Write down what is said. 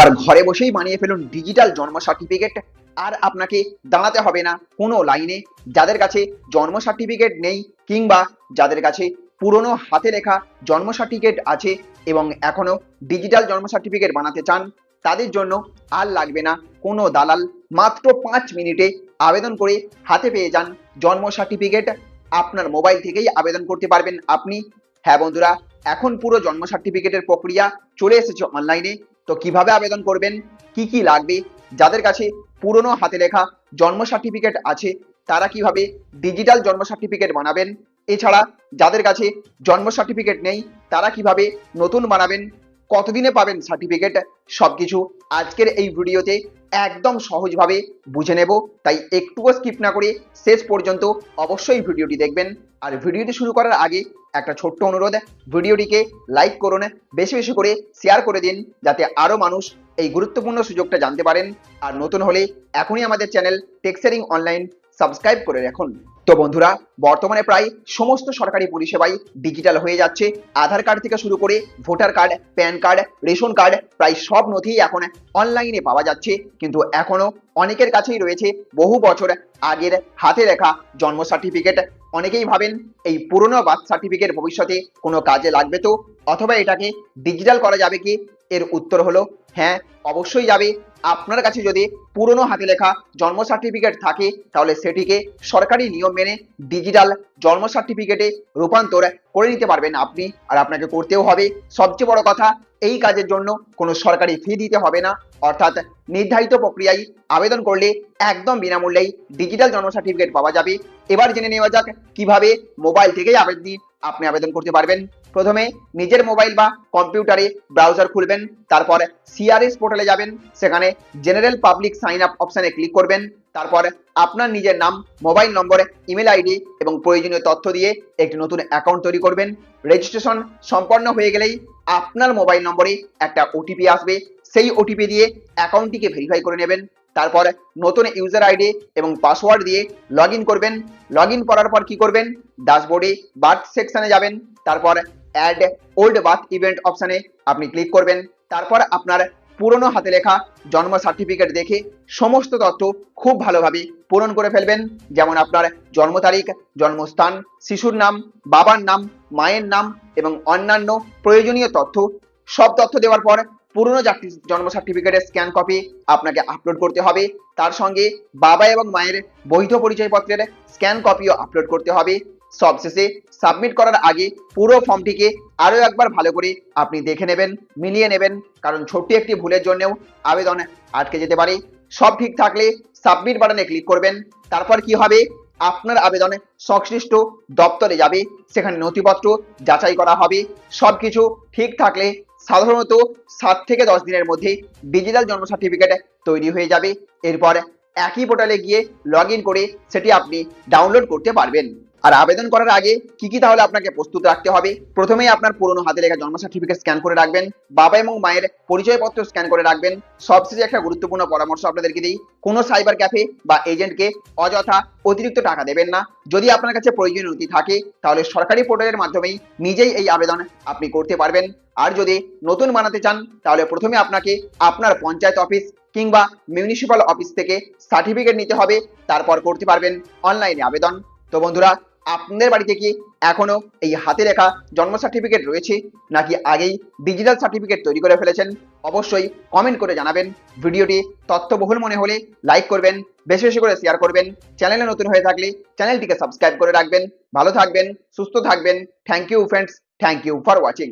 এবার ঘরে বসেই বানিয়ে ফেলুন ডিজিটাল জন্ম সার্টিফিকেট। আর আপনাকে দাঁড়াতে হবে না কোনো লাইনে। যাদের কাছে জন্ম সার্টিফিকেট নেই কিংবা যাদের কাছে পুরনো হাতে লেখা জন্ম সার্টিফিকেট আছে এবং এখনো ডিজিটাল জন্ম সার্টিফিকেট বানাতে চান, তাদের জন্য আর লাগবে না কোনো দালাল। মাত্র 5 মিনিটে আবেদন করে হাতে পেয়ে যান জন্ম সার্টিফিকেট। আপনার মোবাইল থেকেই আবেদন করতে পারবেন আপনি। হ্যাঁ বন্ধুরা, এখন পুরো জন্ম সার্টিফিকেটের প্রক্রিয়া চলে এসেছে অনলাইনে। তো কিভাবে আবেদন করবেন, কি কি লাগবে, যাদের কাছে পুরনো হাতে লেখা জন্ম সার্টিফিকেট আছে তারা কিভাবে ডিজিটাল জন্ম সার্টিফিকেট বানাবেন, এছাড়া যাদের কাছে জন্ম সার্টিফিকেট নেই তারা কিভাবে নতুন বানাবেন, কতদিনে পাবেন সার্টিফিকেট, সবকিছু আজকের এই ভিডিওতে একদম সহজভাবে বুঝে নেব। তাই একটুও স্কিপ না করে শেষ পর্যন্ত অবশ্যই ভিডিওটি দেখবেন। আর ভিডিওটি শুরু করার আগে একটা ছোট্ট অনুরোধ, ভিডিওটিকে লাইক করুন, বেশি বেশি করে শেয়ার করে দিন যাতে আরো মানুষ এই গুরুত্বপূর্ণ সুযোগটা জানতে পারেন। আর নতুন হলে এখনই আমাদের চ্যানেল টেক্সেরিং অনলাইন সাবস্ক্রাইব করে রাখুন। তো বন্ধুরা, বর্তমানে প্রায় সমস্ত সরকারি পরিষেবাই ডিজিটাল হয়ে যাচ্ছে। আধার কার্ড থেকে শুরু করে voter card, pan card, ration card, প্রায় সব নথিই এখন অনলাইনে পাওয়া যাচ্ছে। কিন্তু এখনো অনেকের কাছেই রয়েছে বহু বছর আগের হাতে লেখা জন্ম সার্টিফিকেট। অনেকেই ভাবেন এই পুরনো বার্থ সার্টিফিকেট ভবিষ্যতে কোনো কাজে লাগবে তো, অথবা এটাকে ডিজিটাল করা যাবে কি? এর উত্তর হলো হ্যাঁ, অবশ্যই যাবে। আপনার কাছে যদি পুরনো হাতে লেখা জন্ম সার্টিফিকেট থাকে তাহলে সেটিকে সরকারি নিয়ম মেনে ডিজিটাল জন্ম সার্টিফিকেটে রূপান্তর করে নিতে পারবেন আপনি। আর আপনাকে করতেও হবে, সবচেয়ে বড় কথা, এই কাজের জন্য কোনো সরকারি ফি দিতে হবে না। অর্থাৎ নির্ধারিত প্রক্রিয়ায় আবেদন করলে একদম বিনামূল্যেই ডিজিটাল জন্ম সার্টিফিকেট পাওয়া যাবে। এবার জেনে নেওয়া যাক কিভাবে মোবাইল থেকেই আপনি আবেদন করতে পারবেন। প্রথমে নিজের মোবাইল বা কম্পিউটারে ব্রাউজার খুলবেন, তারপর সিআরএস পোর্টালে যাবেন, সেখানে জেনারেল পাবলিক সাইন আপ অপশানে ক্লিক করবেন। তারপর আপনার নিজের নাম, মোবাইল নম্বর, ইমেল আইডি এবং প্রয়োজনীয় তথ্য দিয়ে একটি নতুন অ্যাকাউন্ট তৈরি করবেন। রেজিস্ট্রেশন সম্পন্ন হয়ে গেলেই আপনার মোবাইল নম্বরে একটা ওটিপি আসবে। সেই ওটিপি দিয়ে অ্যাকাউন্টটিকে ভেরিফাই করে নেবেন। তারপর নতুন ইউজার আইডি এবং পাসওয়ার্ড দিয়ে লগ ইন করবেন। লগ ইন করার পর কি করবেন, ড্যাশবোর্ডে বার্থ সেকশনে যাবেন, তারপর অ্যাড ওল্ড বার্থ ইভেন্ট অপশানে আপনি ক্লিক করবেন। তারপর আপনার পুরনো হাতে লেখা জন্ম সার্টিফিকেট দেখে সমস্ত তথ্য খুব ভালোভাবে পূরণ করে ফেলবেন। যেমন আপনার জন্ম তারিখ, জন্মস্থান, শিশুর নাম, বাবার নাম, মায়ের নাম এবং অন্যান্য প্রয়োজনীয় তথ্য। সব তথ্য দেওয়ার পর পুরনো জন্ম সার্টিফিকেটের স্ক্যান কপি আপনাকে আপলোড করতে হবে। তার সঙ্গে বাবা এবং মায়ের বৈধ পরিচয়পত্রের স্ক্যান কপিও আপলোড করতে হবে। সবশেষে সাবমিট করার আগে পুরো ফর্মটিকে আরও একবার ভালো করে আপনি দেখে নেবেন, মিলিয়ে নেবেন, কারণ ছোট্ট একটি ভুলের জন্যও আবেদন আটকে যেতে পারে। সব ঠিক থাকলে সাবমিট বাটনে ক্লিক করবেন। তারপর কি হবে, আপনার আবেদন সংশ্লিষ্ট দপ্তরে যাবে, সেখানে নথিপত্র যাচাই করা হবে। সবকিছু ঠিক থাকলে সাধারণত 7 থেকে 10 দিনের মধ্যে ডিজিটাল জন্ম সার্টিফিকেট তৈরি হয়ে যাবে। এরপর একই পোর্টালে গিয়ে লগ ইন করে সেটি আপনি ডাউনলোড করতে পারবেন। আর আবেদন করার আগে কি কি তাহলে আপনাকে প্রস্তুত রাখতে হবে, প্রথমেই আপনার পুরনো হাতে লেখা জন্ম সার্টিফিকেট স্ক্যান করে রাখবেন, বাবা এবং মায়ের পরিচয়পত্র স্ক্যান করে রাখবেন। সবশেষে একটা গুরুত্বপূর্ণ পরামর্শ আপনাদেরকে দিই, কোনো সাইবার ক্যাফে বা এজেন্টকে অযথা অতিরিক্ত টাকা দেবেন না। যদি আপনার কাছে প্রয়োজনীয় নথি থাকে তাহলে সরকারি পোর্টালের মাধ্যমেই নিজেই এই আবেদন আপনি করতে পারবেন। আর যদি নতুন বানাতে চান তাহলে প্রথমে আপনাকে আপনার পঞ্চায়েত অফিস কিংবা মিউনিসিপ্যাল অফিস থেকে সার্টিফিকেট নিতে হবে, তারপর করতে পারবেন অনলাইনে আবেদন। তো বন্ধুরা, আপনাদের বাড়িতে কি এখনো এই হাতে লেখা জন্ম সার্টিফিকেট রয়েছে নাকি আগেই ডিজিটাল সার্টিফিকেট তৈরি করে ফেলেছেন? অবশ্যই কমেন্ট করে জানাবেন। ভিডিওটি তথ্যবহুল মনে হলে লাইক করবেন, বেশি বেশি করে শেয়ার করবেন। চ্যানেলে নতুন হয়ে থাকলে চ্যানেলটিকে সাবস্ক্রাইব করে রাখবেন। ভালো থাকবেন, সুস্থ থাকবেন। Thank you friends, thank you for watching.